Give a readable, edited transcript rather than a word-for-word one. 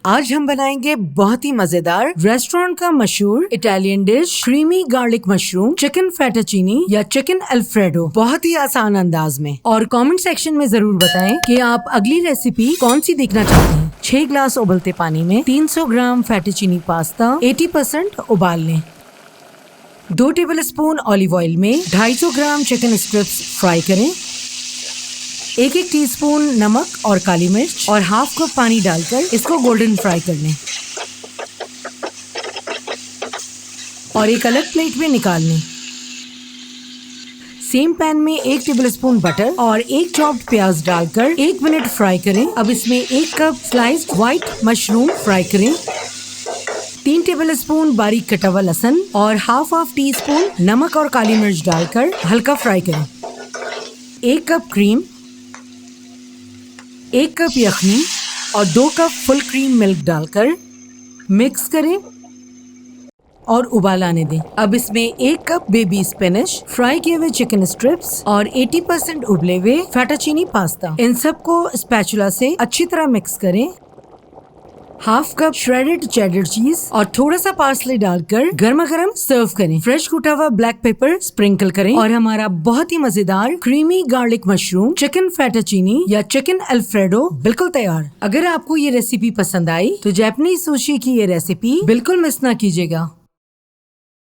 आज हम बनाएंगे बहुत ही मजेदार रेस्टोरेंट का मशहूर Italian dish creamy garlic mushroom chicken fettuccine या चिकन अल्फ्रेडो बहुत ही आसान अंदाज में। और कमेंट सेक्शन में जरूर बताएं कि आप अगली रेसिपी कौन सी देखना चाहते हैं। 6 ग्लास उबलते पानी में 300 ग्राम फेटाचीनी पास्ता 80% उबाल लें। 2 टेबलस्पून ऑलिव ऑयल में 250 ग्राम चिकन स्ट्रिप्स फ्राई करें। 1 टीस्पून नमक और काली मिर्च और हाफ कप पानी डालकर इसको गोल्डन फ्राई कर लें और एक अलग प्लेट में निकाल लें। सेम पैन में 1 टेबलस्पून बटर और 1 चॉप्ड प्याज डालकर 1 मिनट फ्राई करें। अब इसमें 1 cup sliced white mushroom fry करें। 3 टेबलस्पून बारीक कटा हुआ लहसुन और हाफ टी-स्पून नमक और काली मिर्च डालकर हल्का फ्राई करें। 1 कप क्रीम, 1 कप यखनी और 2 कप फुल क्रीम मिल्क डालकर मिक्स करें और उबाल आने दें। अब इसमें 1 कप बेबी स्पिनच, फ्राई किए हुए चिकन स्ट्रिप्स और 80% उबले हुए फेटाचीनी पास्ता, इन सबको स्पैचुला से अच्छी तरह मिक्स करें। हाफ कप श्रेडेड चेडर चीज और थोड़ा सा पार्सले डालकर गर्मा गर्म सर्व करें। फ्रेश कुटा हुआ ब्लैक पेपर स्प्रिंकल करें और हमारा बहुत ही मजेदार creamy garlic mushroom chicken fettuccine या चिकन अल्फ्रेडो बिल्कुल तैयार। अगर आपको ये रेसिपी पसंद आई तो जापानीज सुशी की ये रेसिपी बिल्कुल मिस ना कीजिएगा।